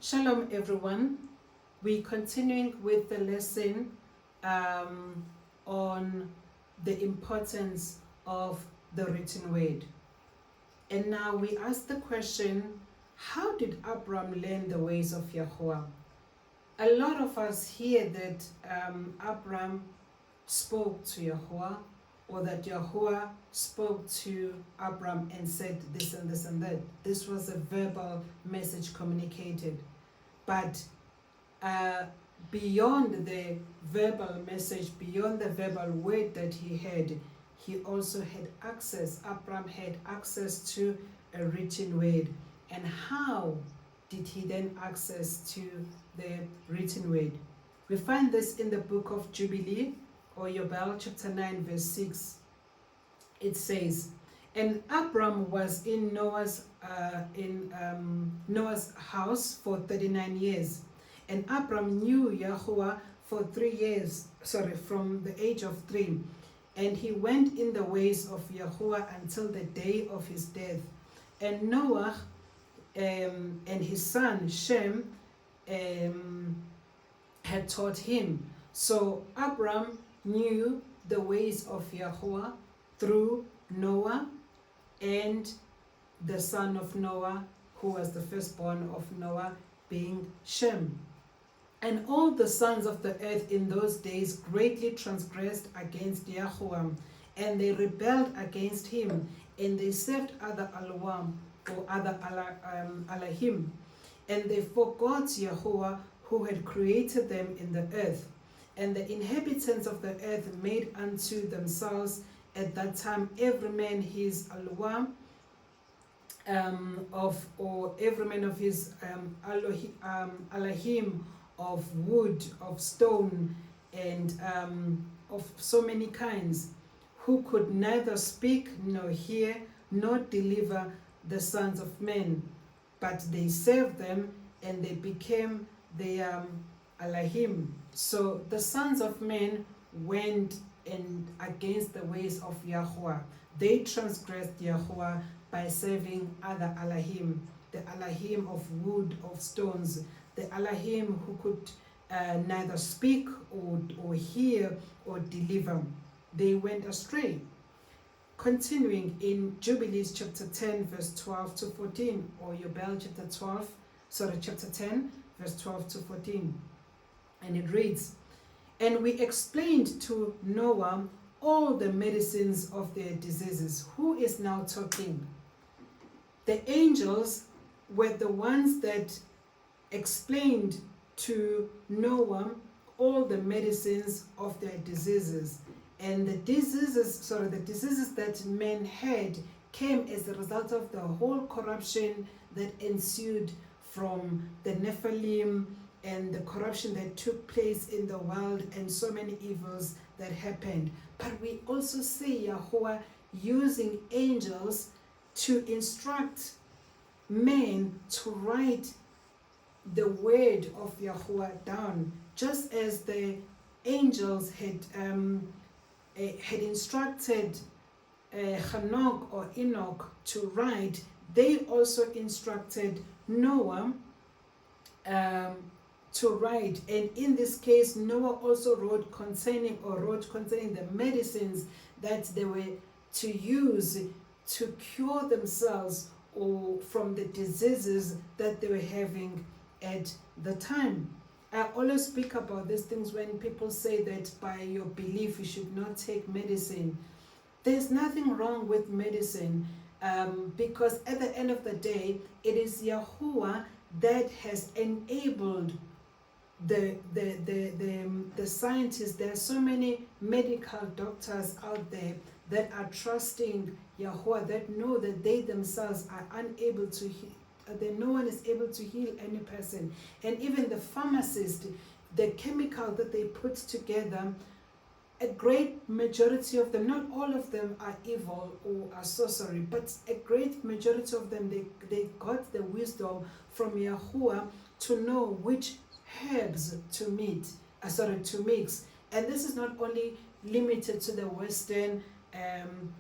Shalom everyone. We're continuing with the lesson on the importance of the written word. And now we ask the question, how did Abram learn the ways of Yahuwah? A lot of us hear that Abram spoke to Yahuwah, or that Yahuwah spoke to Abram and said this and this and that. This was a verbal message communicated. But beyond the verbal message, beyond the verbal word that he had, he also had access, Abram had access to a written word. And how did he then access to the written word? We find this in the book of Jubilee, or Yobel, chapter 9, verse 6. It says, and Abram was in Noah's house for 39 years. And Abram knew Yahuwah for 3 years, from the age of 3. And he went in the ways of Yahuwah until the day of his death. And Noah and his son Shem had taught him. So Abram knew the ways of Yahuwah through Noah and the son of Noah, who was the firstborn of Noah, being Shem. And all the sons of the earth in those days greatly transgressed against Yahuwah, and they rebelled against him, and they served other Alwam, or other Alahim, and they forgot Yahuwah, who had created them in the earth. And the inhabitants of the earth made unto themselves at that time every man his Alwam, every man of his Alahim, of wood, of stone, and of so many kinds, who could neither speak nor hear nor deliver the sons of men. But they served them, and they became their Alahim. So the sons of men went and against the ways of Yahuwah. They transgressed Yahuwah by serving other Alahim, the Alahim of wood, of stones, the Alahim who could neither speak or hear or deliver. They went astray. Continuing in Jubilees chapter 10 verse 12 to 14, or Yobel chapter 10 verse 12 to 14. And it reads, and we explained to Noah all the medicines of their diseases. Who is now talking? The angels were the ones that explained to Noah all the medicines of their diseases. And the diseases that men had came as a result of the whole corruption that ensued from the Nephilim, and the corruption that took place in the world, and so many evils that happened. But we also see Yahuwah using angels to instruct men to write the word of Yahuwah down, just as the angels had instructed Enoch or Enoch to write. They also instructed Noah to write, and in this case Noah also wrote concerning the medicines that they were to use to cure themselves or from the diseases that they were having at the time. I always speak about these things when people say that by your belief you should not take medicine. There's nothing wrong with medicine, because at the end of the day it is Yahuwah that has enabled the scientists. There are so many medical doctors out there that are trusting Yahuwah, that know that they themselves are unable to heal, that no one is able to heal any person. And even the pharmacist, the chemical that they put together, a great majority of them, not all of them are evil or are sorcery, but a great majority of them, they got the wisdom from Yahuwah to know which herbs to mix. And this is not only limited to the Western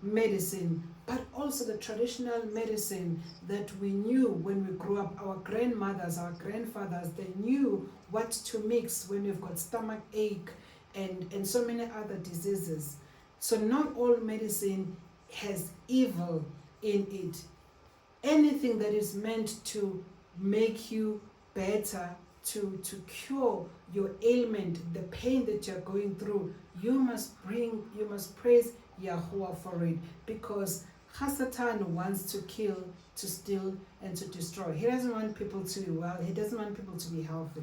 medicine, but also the traditional medicine that we knew when we grew up. Our grandmothers, our grandfathers, they knew what to mix when we've got stomach ache and so many other diseases. So not all medicine has evil in it. Anything that is meant to make you better, to cure your ailment, the pain that you're going through, you must praise Yahuwah for it, because Satan wants to kill, to steal, and to destroy. He doesn't want people to be well. He doesn't want people to be healthy.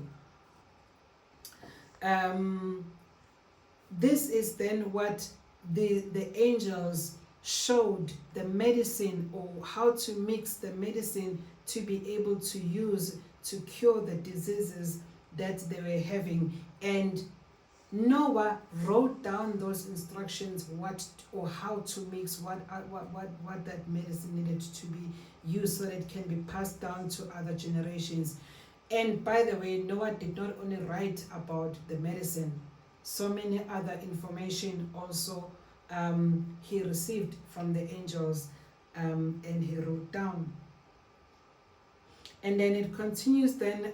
This is then what the angels showed the medicine, or how to mix the medicine to be able to use to cure the diseases that they were having. And Noah wrote down those instructions, what or how to mix what that medicine needed to be used, so that it can be passed down to other generations. And by the way, Noah did not only write about the medicine, so many other information also he received from the angels, and he wrote down. And then it continues then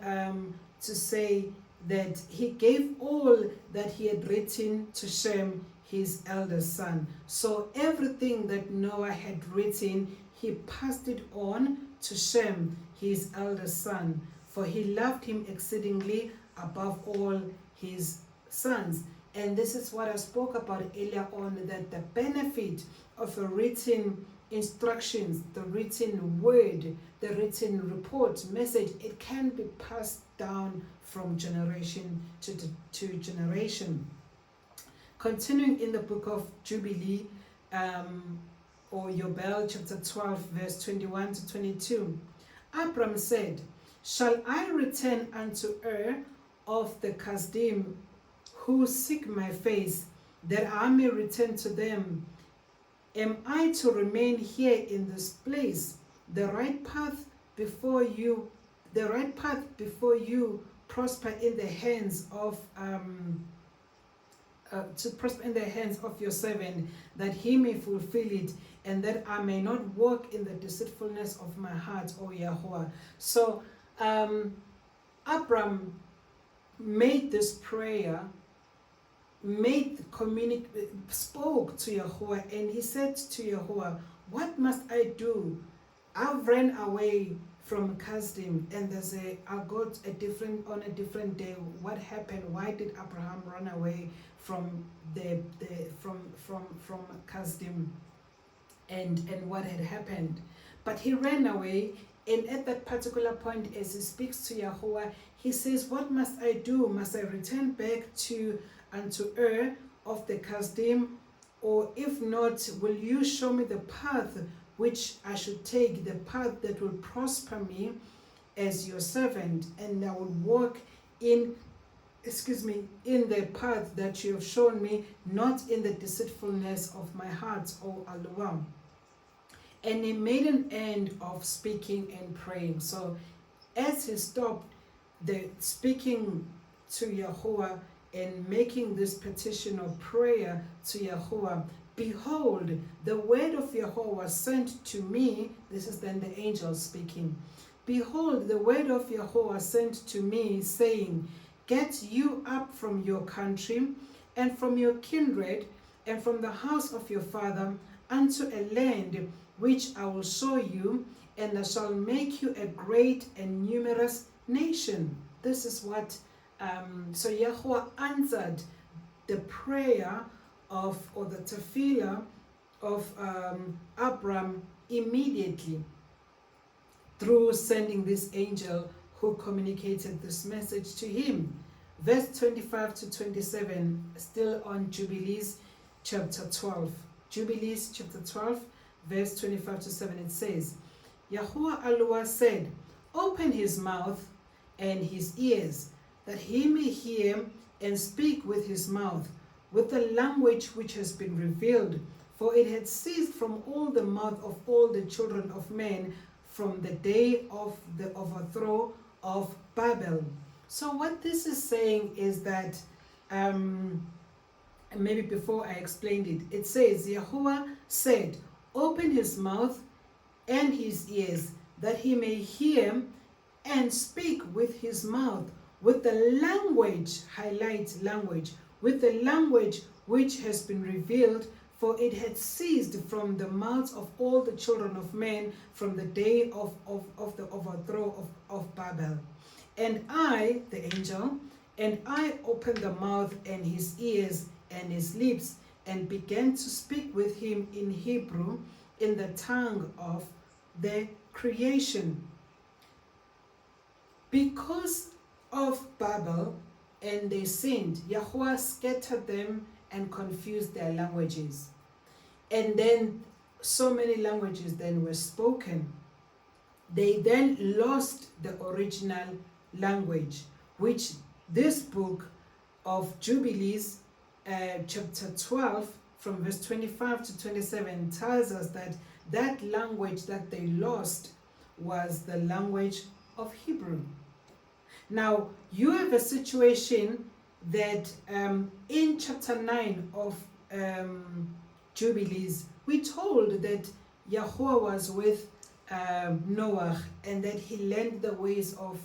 to say that he gave all that he had written to Shem, his eldest son. So everything that Noah had written, he passed it on to Shem, his eldest son, for he loved him exceedingly above all his sons. And this is what I spoke about earlier on, that the benefit of a written instructions, the written word, the written report, message, it can be passed down from generation to generation. Continuing in the book of Jubilee, or Yobel, chapter 12, verse 21 to 22. Abram said, "Shall I return unto of the Kethubim, who seek my face, that I may return to them? Am I to remain here in this place? The right path before you prosper in the hands of your servant, that he may fulfill it, and that I may not walk in the deceitfulness of my heart, O Yahuwah." So Abram made this prayer, spoke to Yahuwah, and he said to Yahuwah, "What must I do? I've ran away from Kethubim, and I got on a different day. What happened? Why did Abraham run away from from Kethubim, and what had happened?" But he ran away, and at that particular point, as he speaks to Yahuwah, he says, "What must I do? Must I return back unto of the Kethubim, or if not, will you show me the path which I should take, the path that will prosper me as your servant, and I will walk in the path that you have shown me, not in the deceitfulness of my heart, O Allah." And he made an end of speaking and praying. So as he stopped the speaking to Yahuwah and making this petition of prayer to Yahuwah, "Behold, the word of Yahuwah was sent to me." This is then the angel speaking. "Behold, the word of Yahuwah sent to me, saying, Get you up from your country, and from your kindred, and from the house of your father, unto a land which I will show you, and I shall make you a great and numerous nation." This is what, so Yahuwah answered the prayer or the tefillah of Abram immediately, through sending this angel who communicated this message to him. Verse 25 to 27, still on Jubilees chapter 12. Jubilees chapter 12, verse 25 to 7, it says, "Yahuwah Allah said, Open his mouth and his ears, that he may hear and speak with his mouth, with the language which has been revealed, for it had ceased from all the mouth of all the children of men from the day of the overthrow of Babel." So what this is saying is that maybe before I explained it, it says, Yahuwah said, open his mouth and his ears, that he may hear and speak with his mouth, with the language, highlight language, with the language which has been revealed, for it had ceased from the mouths of all the children of men from the day of the overthrow of Babel. And I, the angel, and I opened the mouth and his ears and his lips, and began to speak with him in Hebrew, in the tongue of the creation. Because of Babel and they sinned, Yahuwah scattered them and confused their languages. And then so many languages then were spoken. They then lost the original language, which this book of Jubilees, chapter 12, from verse 25 to 27, tells us that that language that they lost was the language of Hebrew. Now, you have a situation that in chapter 9 of Jubilees, we told that Yahuwah was with Noah, and that he learned the ways of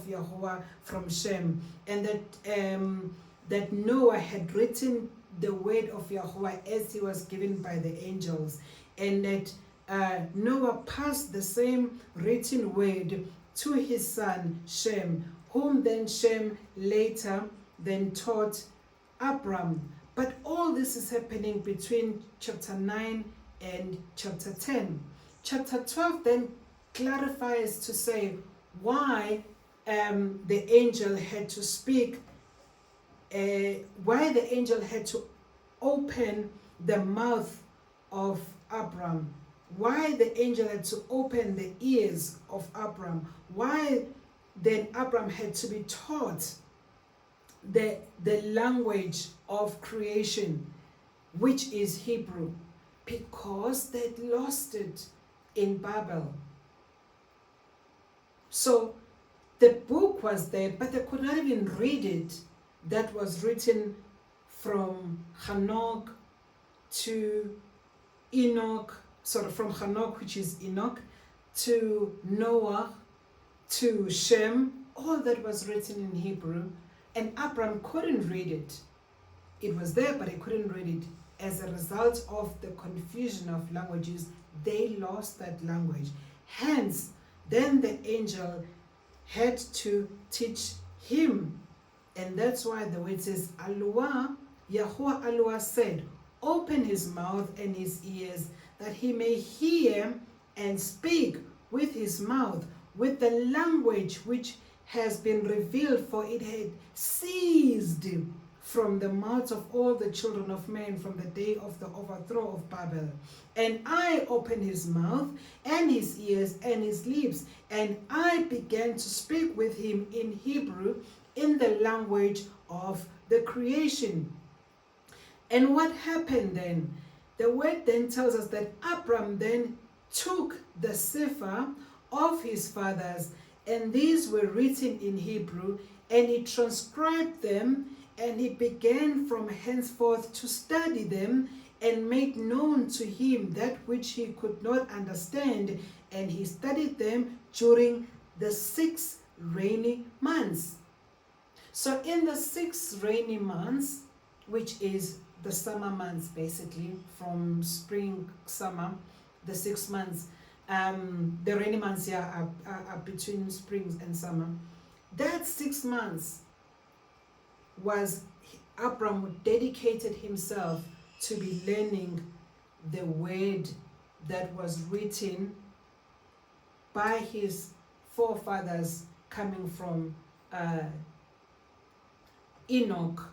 Yahuwah from Shem, and that Noah had written the word of Yahuwah as he was given by the angels, and that Noah passed the same written word to his son Shem, whom then Shem later then taught Abram. But all this is happening between chapter 9 and chapter 10. Chapter 12 then clarifies to say why the angel had to speak, why the angel had to open the mouth of Abram, why the angel had to open the ears of Abram, why then Abram had to be taught the language of creation, which is Hebrew, because they'd lost it in Babel. So the book was there, but they could not even read it. That was written from Hanok to Enoch, from Hanok, which is Enoch, to Noah, to Shem. All that was written in Hebrew, and Abram couldn't read it. It was there, but he couldn't read it. As a result of the confusion of languages, they lost that language. Hence, then the angel had to teach him. And that's why the word says, Yahuwah said, open his mouth and his ears, that he may hear and speak with his mouth, with the language which has been revealed, for it had ceased from the mouths of all the children of men from the day of the overthrow of Babel. And I opened his mouth and his ears and his lips, and I began to speak with him in Hebrew, in the language of the creation. And what happened then? The word then tells us that Abram then took the Cepher of his fathers, and these were written in Hebrew, and he transcribed them, and he began from henceforth to study them, and made known to him that which he could not understand, and he studied them during the 6 rainy months. So in the 6 rainy months, which is the summer months, basically from spring, summer, the 6 months, the rainy months here are between springs and summer. That 6 months was Abram dedicated himself to be learning the word that was written by his forefathers, coming from Enoch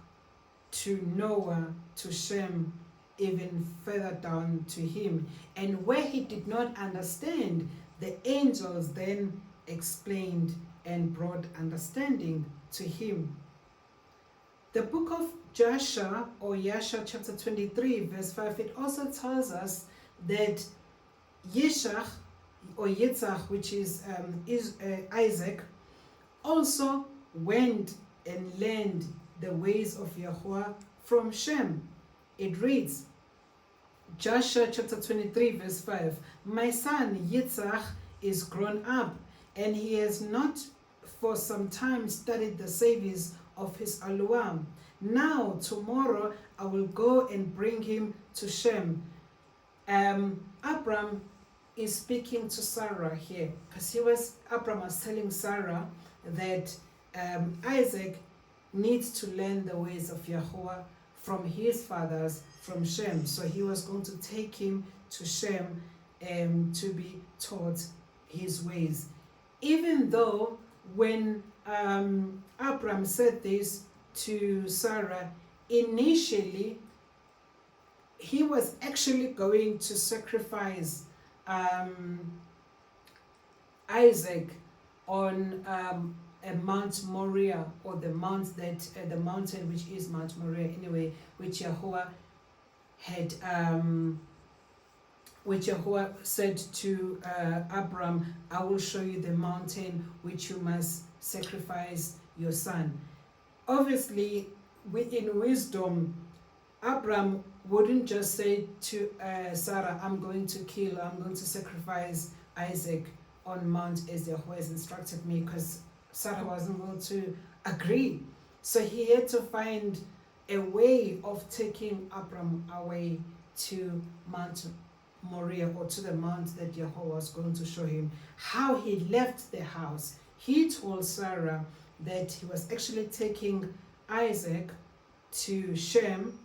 to Noah to Shem, even further down to him. And where he did not understand, the angels then explained and brought understanding to him. The book of JASHER, or YAHUSHA, chapter 23, verse 5, it also tells us that Yishach, or Yitzhak, which is Isaac, also went and learned the ways of Yahuwah from Shem. It reads, Jasher chapter 23 verse 5, my son Yitzhak is grown up, and he has not for some time studied the service of his Aluam. Now tomorrow I will go and bring him to Shem. Abram is speaking to Sarah here, because Abram was telling Sarah that Isaac needs to learn the ways of Yahuwah from his fathers, from Shem. So he was going to take him to Shem to be taught his ways. Even though when Abram said this to Sarah, initially he was actually going to sacrifice Isaac on Mount Moriah, or the mountain which is Mount Moriah anyway, which Yahuwah had which Yahuwah said to Abram, I will show you the mountain which you must sacrifice your son. Obviously, in wisdom, Abram wouldn't just say to Sarah, I'm going to sacrifice Isaac on Mount as Yahuwah has instructed me, because Sarah wasn't going to agree. So he had to find a way of taking Abram away to Mount Moriah, or to the mount that Yahuwah was going to show him. How he left the house, he told Sarah that he was actually taking Isaac to Shem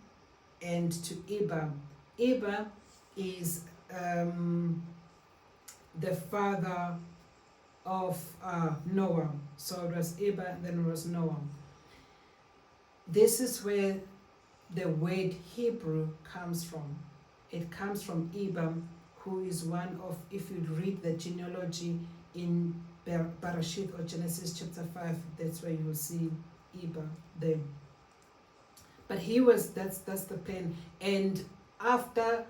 and to Eber. Eber is the father of Noah. So it was Eber, and then it was Noah. This is where the word Hebrew comes from. It comes from Eber, who is one of, if you read the genealogy in Bereshit or Genesis chapter 5, that's where you will see Eber there. But he was, that's the plan. And after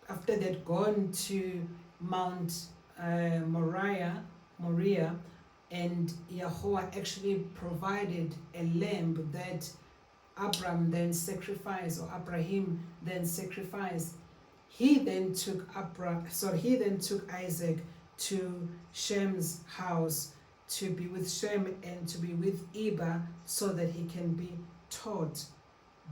after they'd gone to Mount Moriah, and Yahuwah actually provided a lamb that Abraham then sacrificed, or Abraham then sacrificed. He then took Isaac to Shem's house to be with Shem and to be with Eber, so that he can be taught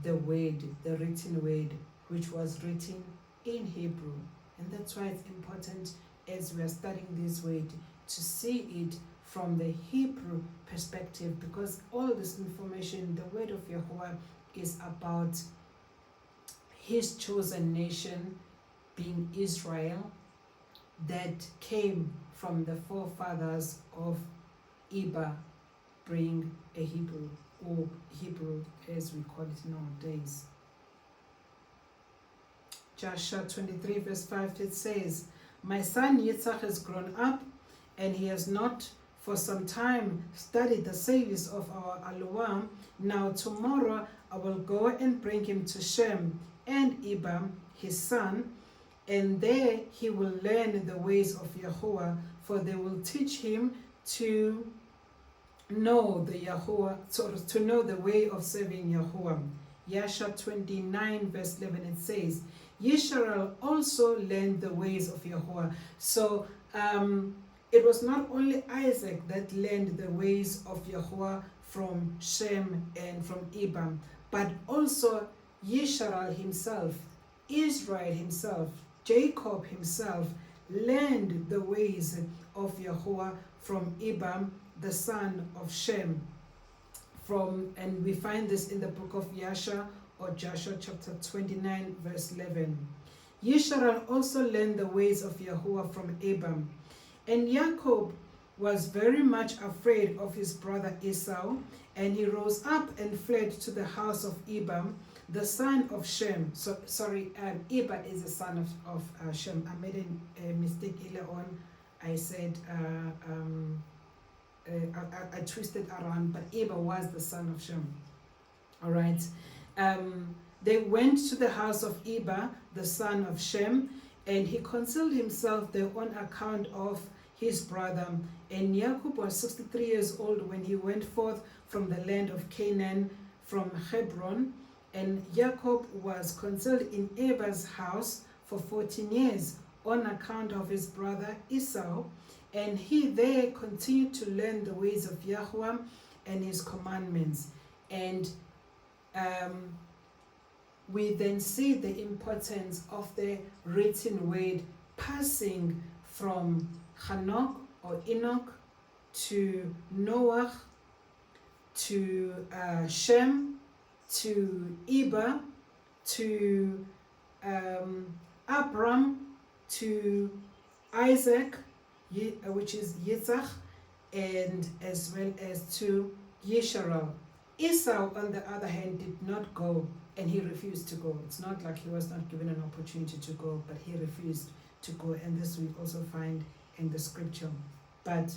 the word, the written word, which was written in Hebrew. And that's why it's important, as we are studying this word, to see it from the Hebrew perspective, because all this information, the word of Yahuwah, is about his chosen nation, being Israel, that came from the forefathers of Eber, being a Hebrew, or Hebrew as we call it nowadays. Jasher 23 verse 5, it says, my son Yitzhak has grown up, and he has not for some time studied the service of our Aluam. Now tomorrow I will go and bring him to Shem and Eber, his son, and there he will learn the ways of Yahuwah, for they will teach him to know the Yahuwah, to know the way of serving Yahuwah. Jasher 29 verse 11, it says, ye shall also learn the ways of Yahuwah. So it was not only Isaac that learned the ways of Yahuwah from Shem and from Eber, but also Yisrael himself, Israel himself, Jacob himself learned the ways of Yahuwah from Eber, the son of Shem. And we find this in the book of Jasher, or Jasher chapter 29 verse 11. Yisrael also learned the ways of Yahuwah from Eber. And Jacob was very much afraid of his brother Esau, and he rose up and fled to the house of Eber, the son of Shem. Eber is the son of Shem. I made a mistake earlier on. I said, I twisted around, but Eber was the son of Shem. All right. They went to the house of Eber, the son of Shem, and he concealed himself there on account of his brother. And Jacob was 63 years old when he went forth from the land of Canaan, from Hebron. And Jacob was concealed in Laban's house for 14 years on account of his brother Esau. And he there continued to learn the ways of Yahuwah and his commandments. And we then see the importance of the written word passing from TaNaK or ENOCH to Noah to Shem to Eber to Abram to Isaac, which is Yitzhak, and as well as to Yisrael. Esau, on the other hand, did not go, and he refused to go. It's not like he was not given an opportunity to go, but he refused to go, and this we also find in the scripture. But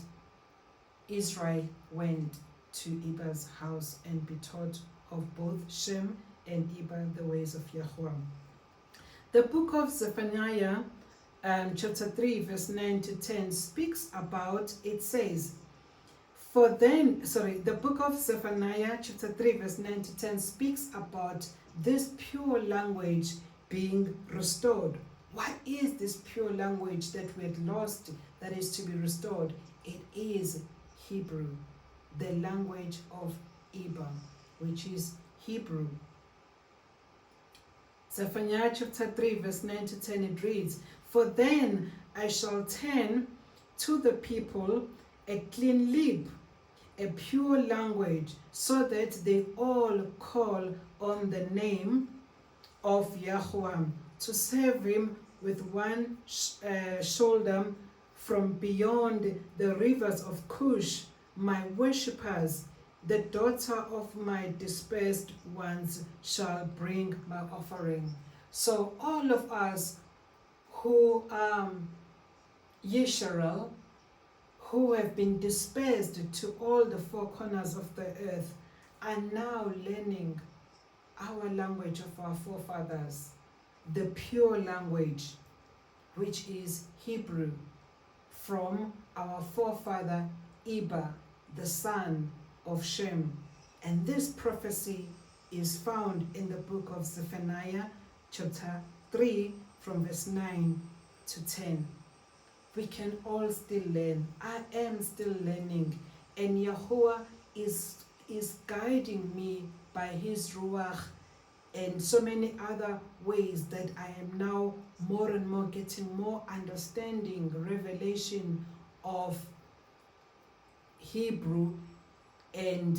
Israel went to Eber's house and be taught of both Shem and Eber the ways of Yahuwah. The book of Zephaniah, chapter 3, verse 9 to 10 speaks about, it says, the book of Zephaniah, chapter 3, verse 9 to 10 speaks about this pure language being restored. What is this pure language that we had lost that is to be restored? It is Hebrew, the language of Eber, which is Hebrew. Zephaniah chapter 3, verse 9 to 10, it reads, "For then I shall turn to the people a clean lip, a pure language, so that they all call on the name of Yahuwah, to serve him with one shoulder from beyond the rivers of Cush, my worshippers, the daughter of my dispersed ones shall bring my offering." So all of us who are Yisrael, who have been dispersed to all the four corners of the earth, are now learning our language of our forefathers, the pure language, which is Hebrew, from our forefather Eber, the son of Shem. And this prophecy is found in the book of Zephaniah, chapter 3, from verse 9 to 10. We can all still learn. I am still learning, and Yahuwah is guiding me by his RUACH and so many other ways that I am now more and more getting more understanding, revelation of Hebrew, and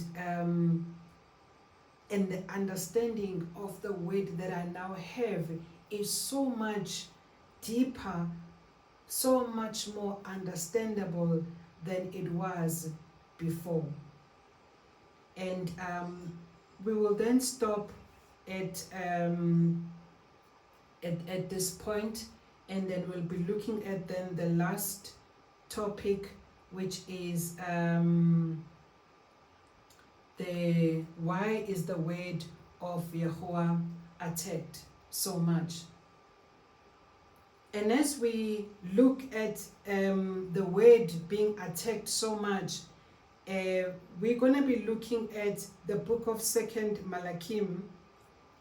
the understanding of the word that I now have is so much deeper, so much more understandable than it was before. And we will then stop at this point, and then we'll be looking at then the last topic, which is why is the word of Yahuwah attacked so much. And as we look at the word being attacked so much, we're going to be looking at the book of 2nd Malachim,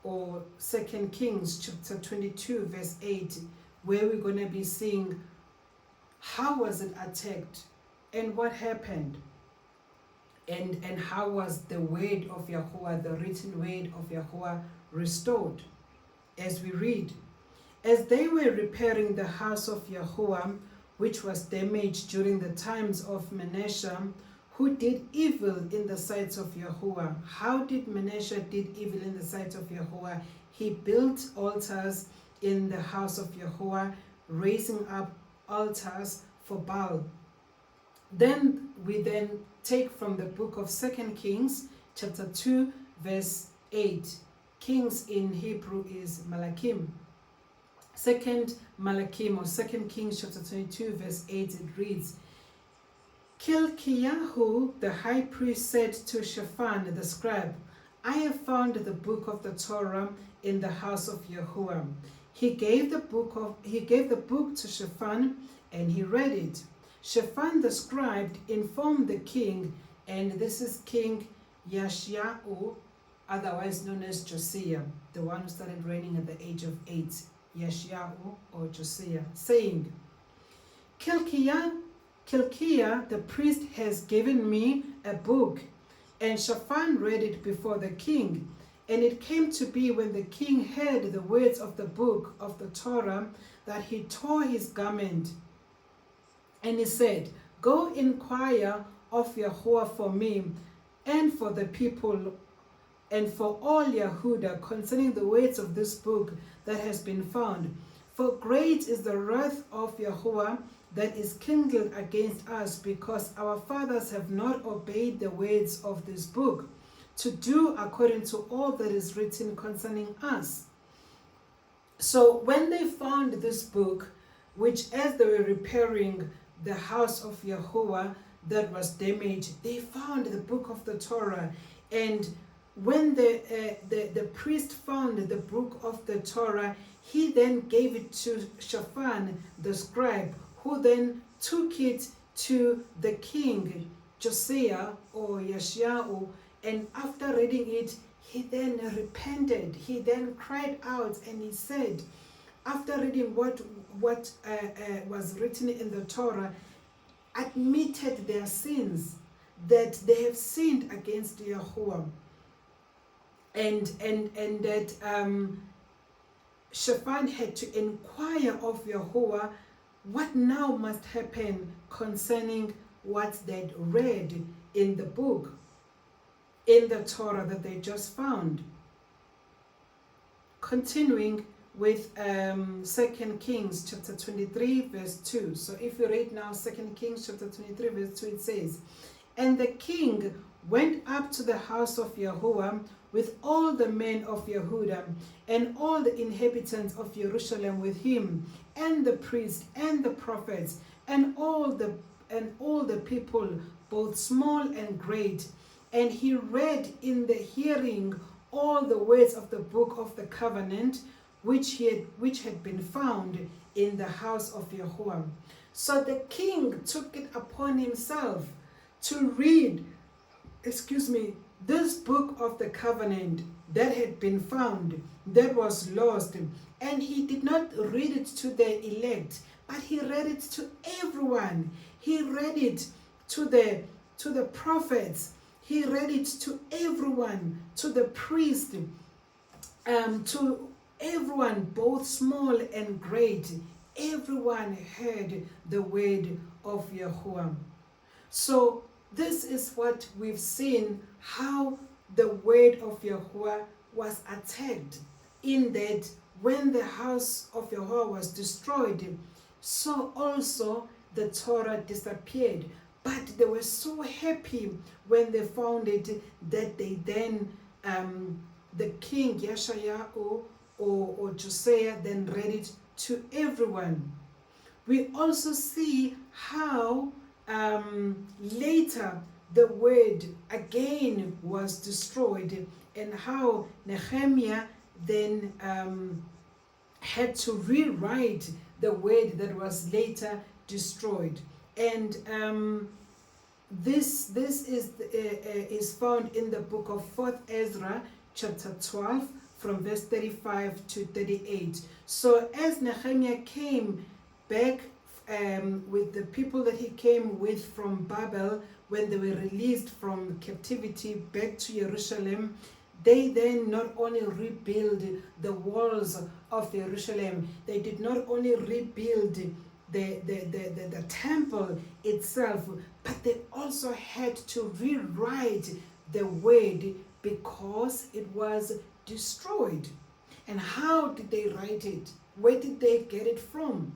or 2nd Kings chapter 22 verse 8, where we're going to be seeing how was it attacked and what happened, and how was the word of Yahuwah, the written word of Yahuwah, restored. As we read, "As they were repairing the house of Yahuwah, which was damaged during the times of Manasseh, who did evil in the sight of Yahuwah." How did Manasseh did evil in the sight of Yahuwah? He built altars in the house of Yahuwah, raising up altars for Baal. Then we take from the book of 2nd Kings, chapter 2, verse 8. Kings in Hebrew is Malachim. 2nd Malachim, or 2nd Kings chapter 22, verse 8, it reads, "Kilkiyahu, the high priest, said to Shaphan the scribe, I have found the book of the Torah in the house of Yahuwah. He gave the book to Shaphan, and he read it. Shaphan the scribe informed the king, and this is King Yashahu, otherwise known as Josiah, the one who started reigning at the age of 8, Yashahu or Josiah, saying, Hilkiah the priest has given me a book. And Shaphan read it before the king. And it came to be when the king heard the words of the book of the Torah that he tore his garment. And he said, Go inquire of Yahuwah for me and for the people and for all Yehuda concerning the words of this book that has been found. For great is the wrath of Yahuwah that is kindled against us, because our fathers have not obeyed the words of this book, to do according to all that is written concerning us. So when they found this book, which as they were repairing the house of Yahuwah that was damaged, they found the book of the Torah. And when the priest found the book of the Torah, he then gave it to Shaphan the scribe, who then took it to the king, Josiah or Yashahu, and after reading it, he then repented. He then cried out and he said, after reading what was written in the Torah, admitted their sins, that they have sinned against Yahuwah, and that Shaphan had to inquire of Yahuwah what now must happen concerning what they'd read in the book, in the Torah that they just found. Continuing with 2 Kings chapter 23 verse 2. So if we read now 2 Kings chapter 23 verse 2, it says, And the king went up to the house of Yahuwah with all the men of Yehuda and all the inhabitants of Jerusalem with him, and the priests and the prophets and all the people, both small and great. And he read in the hearing all the words of the book of the covenant which had been found in the house of Yahuwah. So the king took it upon himself to read, this book of the covenant that had been found, that was lost. And he did not read it to the elect, but he read it to everyone. He read it to the prophets. He read it to everyone, to the priest, to everyone, both small and great. Everyone heard the word of Yahuwah. So this is what we've seen, how the word of Yahuwah was attacked, in that when the house of Yahuwah was destroyed, so also the Torah disappeared. But they were so happy when they found it that they then, the king Yashayahu or Josiah then read it to everyone. We also see how later the word again was destroyed, and how Nehemiah then had to rewrite the word that was later destroyed. And this is found in the book of 4th Ezra chapter 12 from verse 35 to 38. So as Nehemiah came back with the people that he came with from Babel, when they were released from captivity back to Jerusalem, they then not only rebuild the walls of Jerusalem, they did not only rebuild the temple itself, but they also had to rewrite the word because it was destroyed. And how did they write it? Where did they get it from?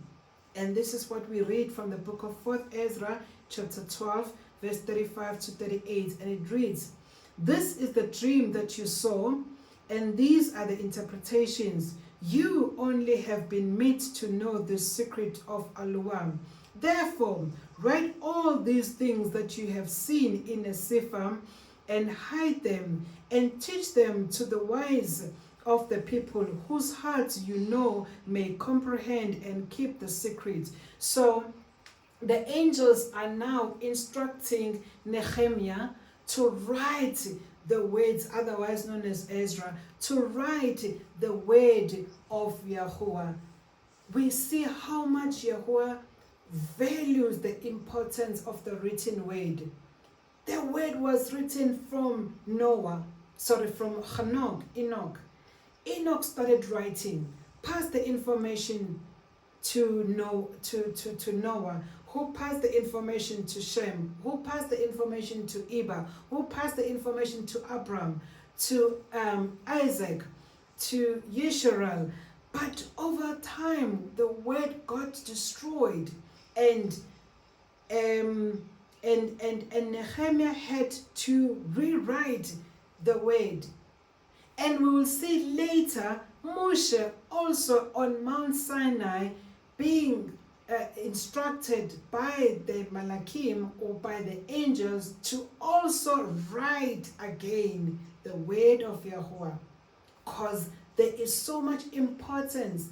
And this is what we read from the book of 4th Ezra chapter 12 verse 35 to 38, and it reads, This is the dream that you saw, and these are the interpretations. You only have been made to know the secret of Allah. Therefore, write all these things that you have seen in a Cepher, and hide them, and teach them to the wise of the people, whose hearts you know may comprehend and keep the secret. So the angels are now instructing Nehemiah to write the words, otherwise known as Ezra, to write the word of Yahuwah. We see how much Yahuwah values the importance of the written word. The word was written from Enoch. Enoch started writing, passed the information to Noah, who passed the information to Shem, who passed the information to Eber, who passed the information to Abraham, to Isaac, to Yisrael. But over time, the word got destroyed, and Nehemiah had to rewrite the word. And we will see later Moshe also on Mount Sinai being instructed by the Malachim or by the angels to also write again the word of Yahuwah, because there is so much importance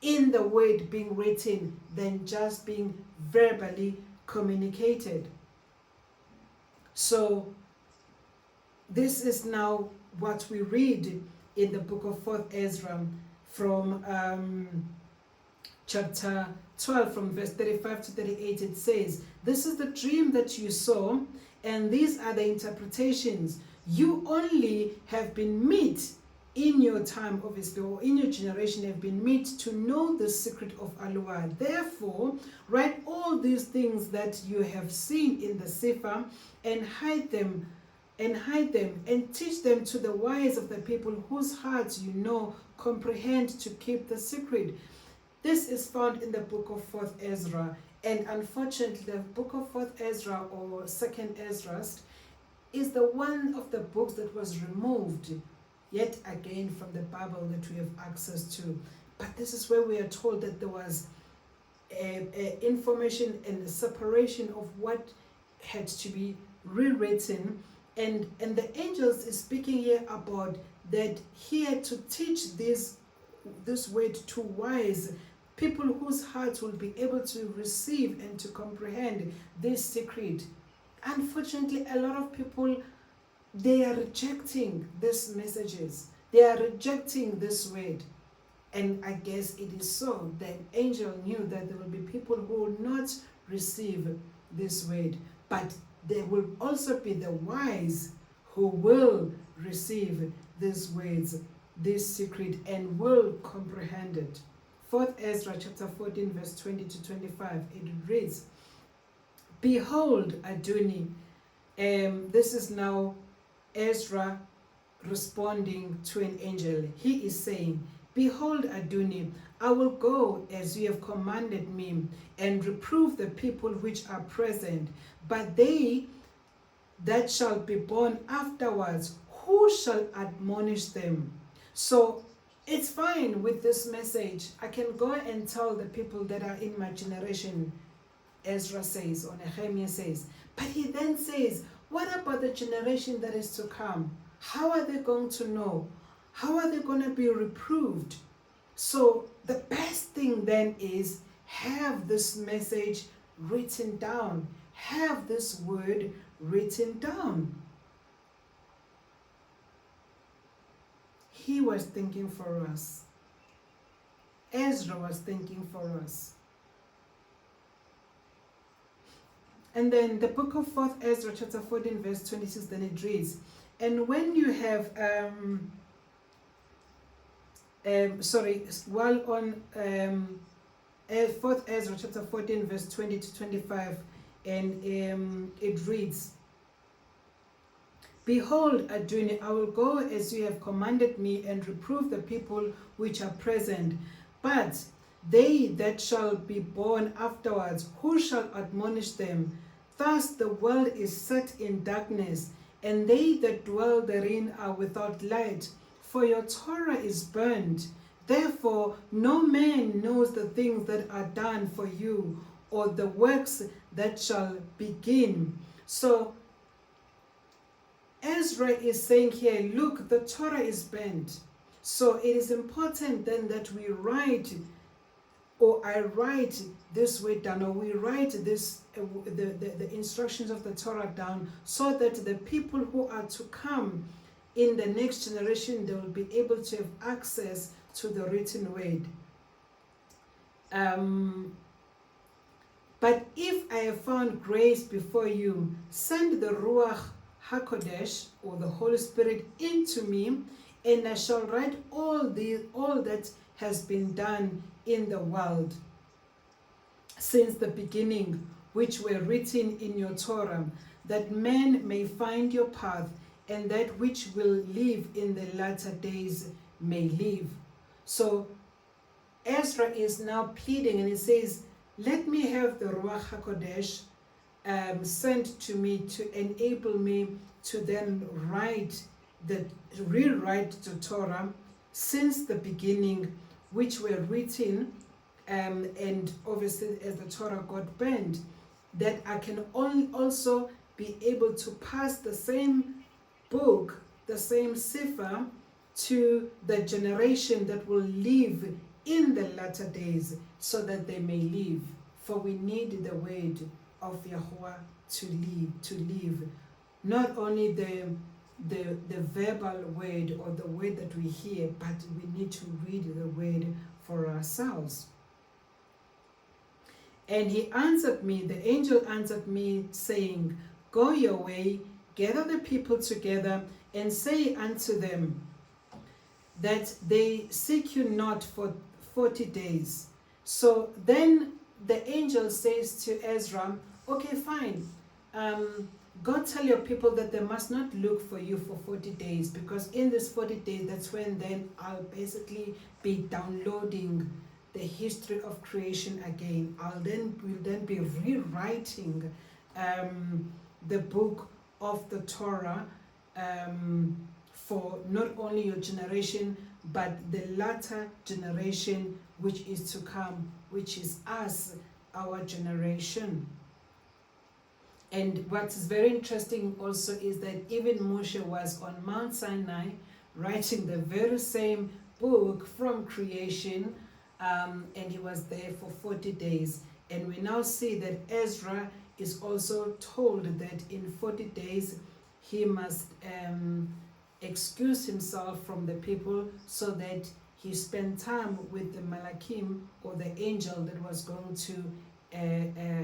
in the word being written than just being verbally communicated. So this is now what we read in the book of 4th Ezra from chapter 12, from verse 35 to 38. It says, "This is the dream that you saw, and these are the interpretations. You only have been meet in your time, obviously, or in your generation have been meet to know the secret of Aloha. Therefore, write all these things that you have seen in the Cepher, and hide them, and teach them to the wise of the people whose hearts you know comprehend to keep the secret." This is found in the book of 4th Ezra, and unfortunately the book of 4th Ezra or 2nd Ezra is the one of the books that was removed yet again from the Bible that we have access to. But this is where we are told that there was information and a separation of what had to be rewritten, and the angels is speaking here about that he had to teach this word to wise people whose hearts will be able to receive and to comprehend this secret. Unfortunately, a lot of people, they are rejecting these messages. They are rejecting this word. And I guess it is so. The angel knew that there will be people who will not receive this word. But there will also be the wise who will receive these words, this secret, and will comprehend it. 4th Ezra chapter 14 verse 20 to 25, it reads, "Behold, Adonai," this is now Ezra responding to an angel. He is saying, "Behold, Adonai, I will go as you have commanded me, and reprove the people which are present, but they that shall be born afterwards, who shall admonish them?" So it's fine with this message. I can go and tell the people that are in my generation, Ezra says, or Nehemiah says. But he then says, what about the generation that is to come? How are they going to know? How are they going to be reproved? So the best thing then is have this message written down. Have this word written down. He was thinking for us. Ezra was thinking for us. And then the book of 4th Ezra chapter 14 verse 26, then it reads, "And when you have, while on 4th Ezra chapter 14 verse 20 to 25, and it reads, "Behold, Adonai, I will go as you have commanded me, and reprove the people which are present. But they that shall be born afterwards, who shall admonish them? Thus the world is set in darkness, and they that dwell therein are without light. For your Torah is burned. Therefore no man knows the things that are done for you, or the works that shall begin." So Ezra is saying here, look, the Torah is burned. So it is important then that we write or I write this way down, or we write this the instructions of the Torah down, so that the people who are to come in the next generation, they will be able to have access to the written word. But if I have found grace before you, send the RUACH HaKodesh, or the Holy Spirit, into me, and I shall write all that has been done in the world since the beginning, which were written in your Torah, that men may find your path, and that which will live in the latter days may live. So Ezra is now pleading, and he says, let me have the Ruach HaKodesh sent to me to enable me to then rewrite the Torah since the beginning, which were written, and obviously as the Torah got burned, that I can also be able to pass the same book, the same Cepher, to the generation that will live in the latter days, so that they may live. For we need the word of Yahuwah to live. Not only the verbal word or the word that we hear, but we need to read the word for ourselves. And he answered me, the angel answered me, saying, go your way, gather the people together, and say unto them, that they seek you not for 40 days. So then the angel says to Ezra, okay, fine. Go tell your people that they must not look for you for 40 days, because in this 40 days, that's when then I'll basically be downloading the history of creation again. Will then be rewriting the book of the Torah for not only your generation, but the latter generation which is to come, which is us, our generation. And what is very interesting also is that even Moshe was on Mount Sinai writing the very same book from creation, and he was there for 40 days. And we now see that Ezra is also told that in 40 days he must excuse himself from the people, so that he spent time with the Malachim, or the angel that was going to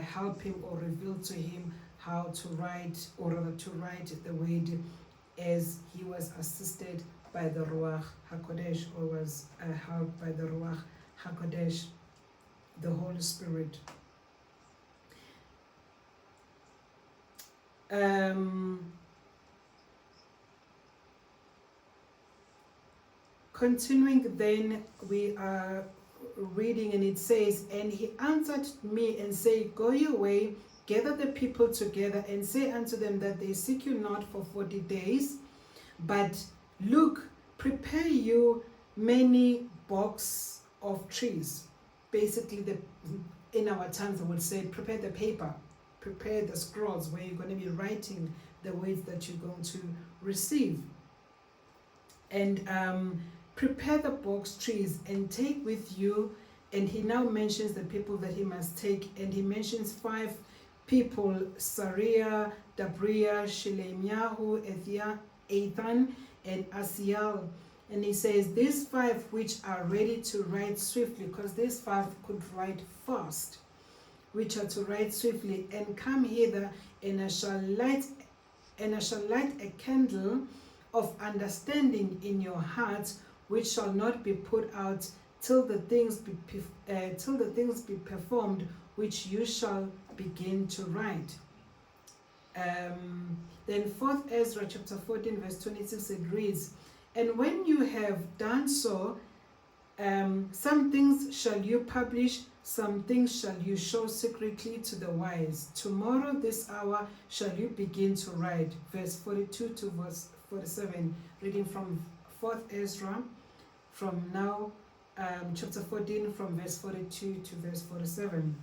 help him or reveal to him how to write, or rather to write the word, as he was assisted by the Ruach HaKodesh, or was helped by the Ruach HaKodesh, the Holy Spirit. Continuing then, we are reading, and it says, and he answered me and said, go your way, gather the people together, and say unto them that they seek you not for 40 days, but look, prepare you many boxes of trees. Basically, in our times I would say, prepare the paper, prepare the scrolls where you're going to be writing the words that you're going to receive. And prepare the box trees, and take with you, and he now mentions the people that he must take, and he mentions 5 people: Sariah, Dabriah, Shelemiyahu, Ethan, and Asiel. And he says, these 5 which are ready to write swiftly, because these 5 could write fast, which are to write swiftly, and come hither, and I shall light a candle of understanding in your hearts, which shall not be put out till the things be performed, which you shall begin to write. Then 4th Ezra chapter 14 verse 26, it reads, and when you have done so, some things shall you publish, some things shall you show secretly to the wise. Tomorrow this hour shall you begin to write. Verse 42 to verse 47, reading from 4th Ezra, from now chapter 14, from verse 42 to verse 47.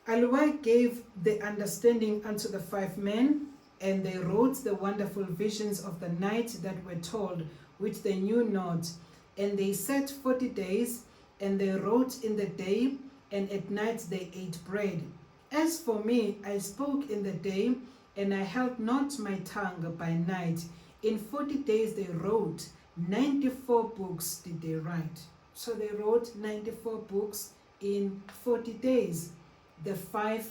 Aluah gave the understanding unto the 5 men, and they wrote the wonderful visions of the night that were told, which they knew not. And they sat 40 days, and they wrote in the day, and at night they ate bread. As for me, I spoke in the day, and I held not my tongue by night. In 40 days they wrote, 94 books did they write. So they wrote 94 books in 40 days. The 5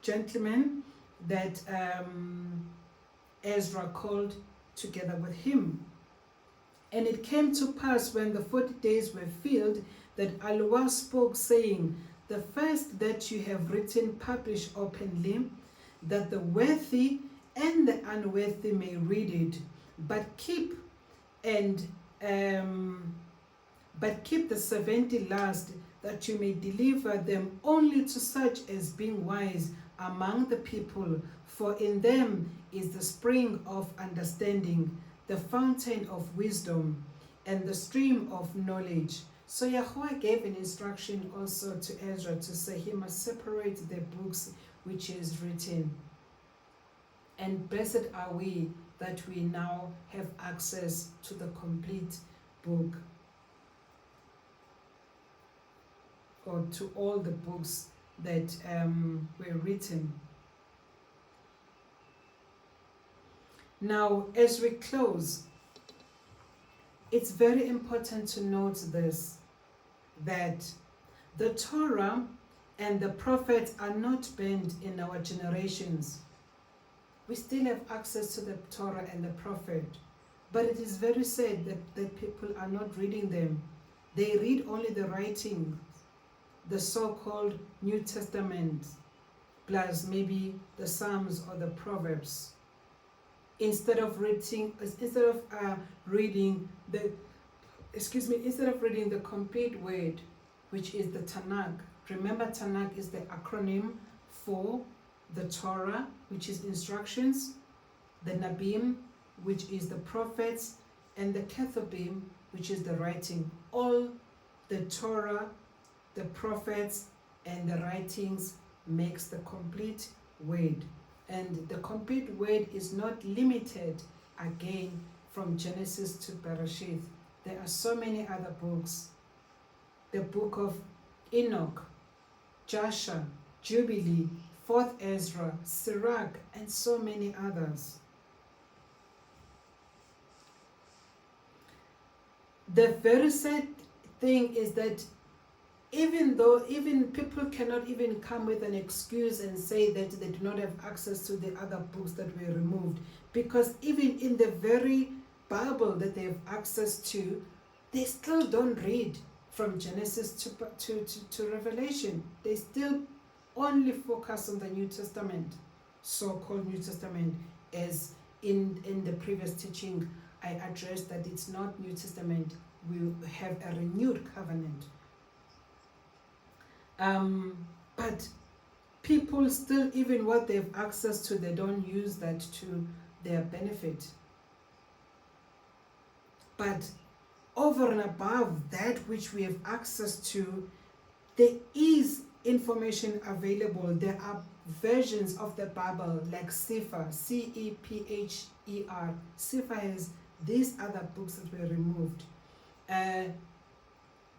gentlemen that Ezra called together with him. And it came to pass when the 40 days were filled that YAHUAH spoke, saying, the first that you have written publish openly, that the worthy and the unworthy may read it, but keep the 70 last, that you may deliver them only to such as being wise among the people, for in them is the spring of understanding, the fountain of wisdom, and the stream of knowledge. So YAHUAH gave an instruction also to Ezra to say he must separate the books which is written. And blessed are we that we now have access to the complete book, or to all the books that were written. Now, as we close, it's very important to note this, that the Torah and the prophets are not banned in our generations. We still have access to the Torah and the prophet, but it is very sad that people are not reading them. They read only the writings, the so-called New Testament, plus maybe the Psalms or the Proverbs, instead of reading the complete word, which is the TaNaK. Remember, TaNaK is the acronym for the Torah, which is instructions, the Nabim, which is the prophets, and the Kethubim, which is the writing. All the Torah, the prophets, and the writings makes the complete word. And the complete word is not limited, again, from Genesis to Bereshith. There are so many other books. The book of ENOCH, JASHER, JUBILEE, 4th Ezra, Sirach, and so many others. The very sad thing is that even people cannot even come with an excuse and say that they do not have access to the other books that were removed, because even in the very Bible that they have access to, they still don't read from Genesis to Revelation. They still only focus on the New Testament, so-called New Testament, as in the previous teaching I addressed that it's not New Testament. We have a renewed covenant. But people still, even what they have access to, they don't use that to their benefit. But over and above that which we have access to, there is information available. There are versions of the Bible like Cepher, C-E-P-H-E-R. Cepher has these other books that were removed.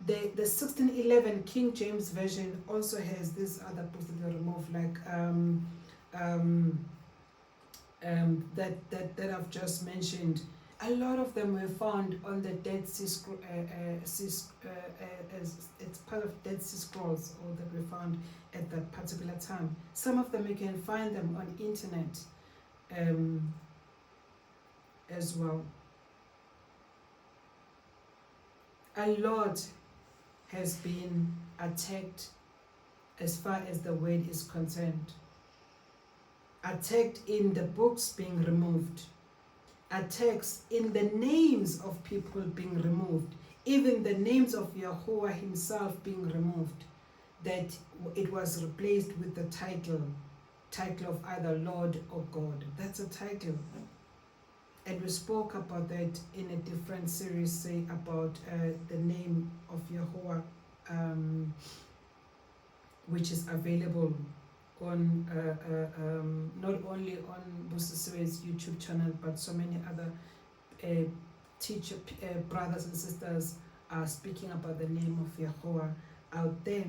The 1611 King James Version also has these other books that were removed, like that I've just mentioned. A lot of them were found on the Dead Sea Scrolls, it's part of Dead Sea Scrolls, or that were found at that particular time. Some of them you can find them on internet as well. A lot has been attacked as far as the word is concerned. Attacked in the books being removed. Attacks in the names of people being removed. Even the names of YAHUAH himself being removed. That it was replaced with the title of either Lord or God. That's a title. And we spoke about that in a different series, say about the name of YAHUAH, which is available on not only on Busisiwe's YouTube channel, but so many other brothers and sisters are speaking about the name of Yahuwah out there.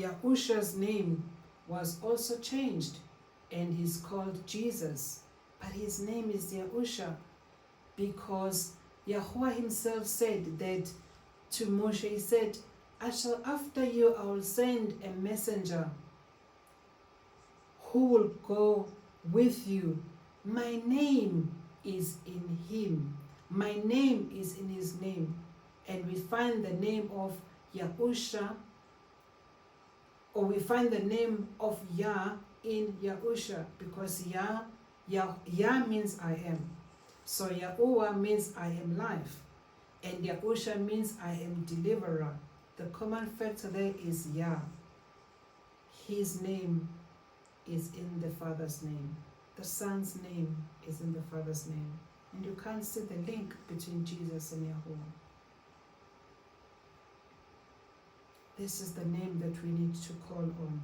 Yahusha's name was also changed, and he's called Jesus, but his name is Yahusha, because Yahuwah himself said that to Moshe. He said, after you I will send a messenger who will go with you. My name is in him. My name is in his name. And we find the name of Yahusha, or we find the name of Yah in Yahusha, because Yah means I am. So Yahuwah means I am life, and Yahusha means I am deliverer. The common factor there is Yah. His name is in the Father's name. The Son's name is in the Father's name. And you can't see the link between Jesus and Yahuwah. This is the name that we need to call on.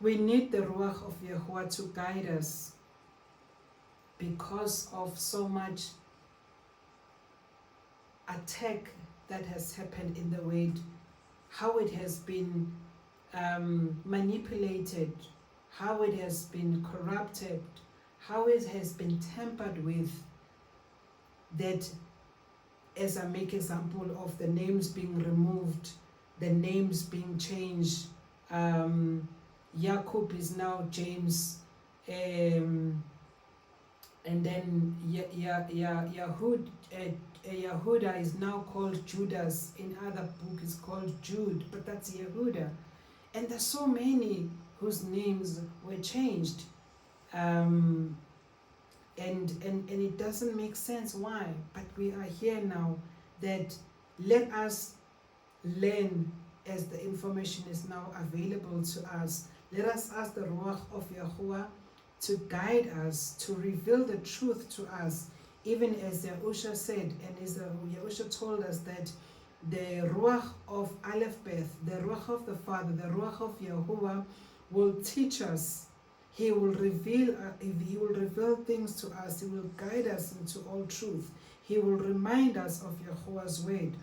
We need the RUACH of Yahuwah to guide us because of so much attack that has happened in the Word, how it has been manipulated, how it has been corrupted, how it has been tampered with, that as I make example of the names being removed, the names being changed, Jacob is now James, and then Yehuda is now called Judas. In other book is called Jude, but that's Yehuda. And there's so many whose names were changed, and it doesn't make sense why. But we are here now. That let us learn as the information is now available to us. Let us ask the Ruach of Yahuwah to guide us, to reveal the truth to us, even as Yahusha said, and as Yahusha told us that the Ruach of Aleph-Beth, the Ruach of the Father, the Ruach of Yahuwah will teach us. He will reveal things to us. He will guide us into all truth. He will remind us of Yahuwah's word.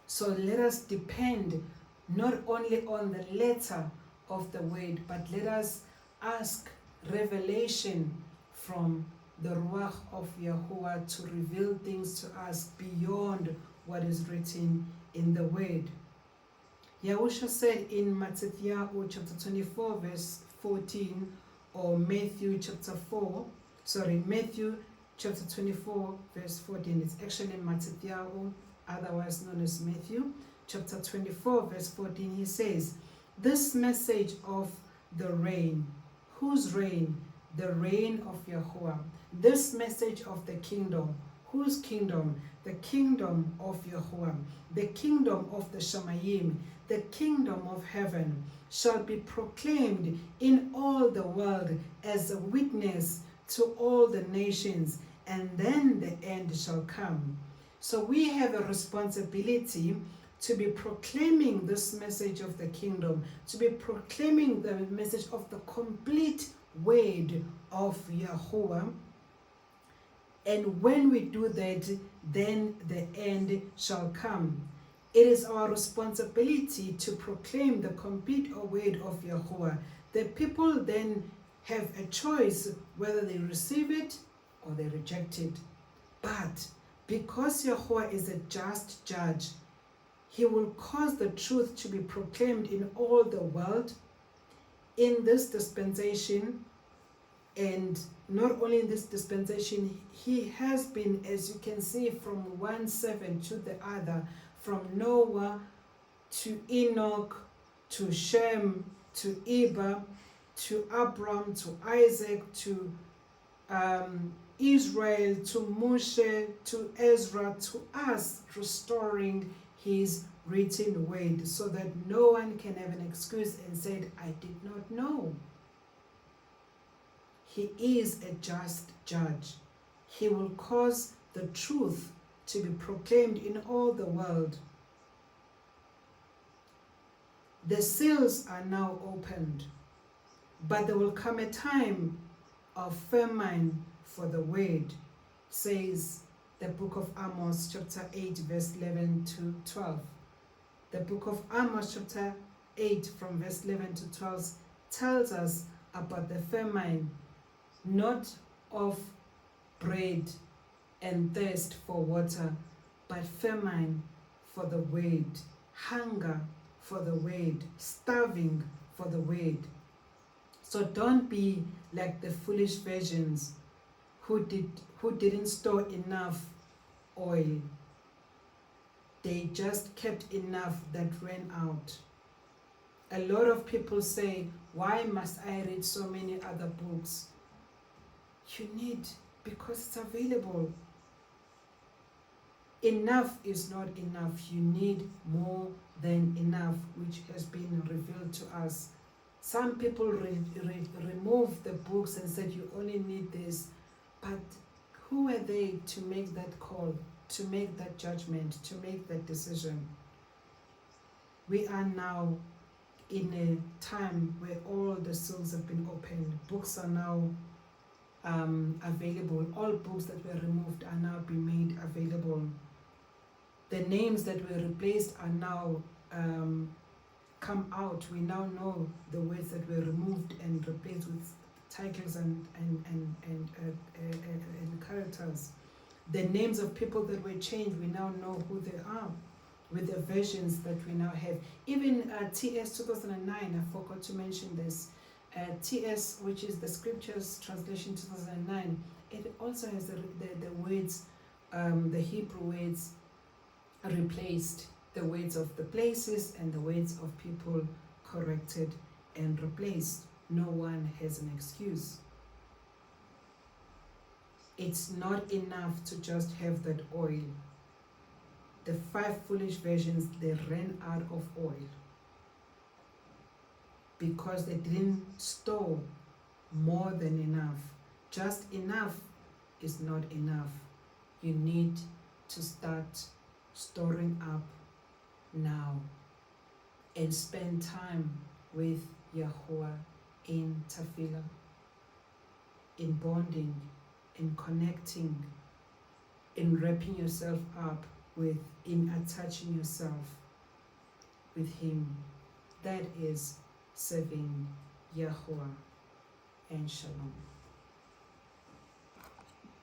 So let us depend not only on the letter of the word, but let us ask revelation from the Ruach of Yahuwah to reveal things to us beyond what is written in the word. Yahusha said in Matthew chapter 24 verse 14, or Matthew chapter 24 verse 14. It's actually Matthew, otherwise known as Matthew chapter 24 verse 14. He says, this message of the reign. Whose reign? The reign of Yahuwah. This message of the kingdom. Whose kingdom? The kingdom of Yahuwah. The kingdom of the Shamayim. The kingdom of heaven shall be proclaimed in all the world as a witness to all the nations, and then the end shall come. So we have a responsibility to be proclaiming this message of the kingdom, to be proclaiming the message of the complete word of Yahuwah. And when we do that, then the end shall come. It is our responsibility to proclaim the complete word of Yahuwah. The people then have a choice whether they receive it or they reject it. But because Yahuwah is a just judge, he will cause the truth to be proclaimed in all the world in this dispensation. And not only in this dispensation, he has been, as you can see, from one servant to the other, from Noah to Enoch to Shem to Eber to Abram to Isaac to Israel to Moshe to Ezra, to us, restoring his written word, so that no one can have an excuse and said, I did not know. He is a just judge. He will cause the truth to be proclaimed in all the world. The seals are now opened, but there will come a time of famine for the word, says the book of Amos chapter 8 verse 11 to 12. The book of Amos chapter 8 from verse 11 to 12 tells us about the famine, not of bread and thirst for water, but famine for the word, hunger for the word, starving for the word. So don't be like the foolish virgins who didn't store enough oil. They just kept enough that ran out. A lot of people say, why must I read so many other books? You need, because it's available. Enough is not enough. You need more than enough, which has been revealed to us. Some people remove the books and said you only need this, but who are they to make that call, to make that judgment, to make that decision? We are now in a time where all the seals have been opened. Books are now available. All books that were removed are now being made available. The names that were replaced are now come out. We now know the words that were removed and replaced with titles and characters. The names of people that were changed, we now know who they are with the versions that we now have. Even TS 2009, I forgot to mention this. TS, which is the Scriptures Translation 2009, it also has the words, the Hebrew words replaced, the words of the places and the words of people corrected and replaced. No one has an excuse. It's not enough to just have that oil. The 5 foolish virgins, they ran out of oil because they didn't store more than enough. Just enough is not enough. You need to start storing up now and spend time with Yahuwah in tefillah, in bonding, in connecting, in wrapping yourself up with, in attaching yourself with Him. That is serving Yahuwah. And Shalom.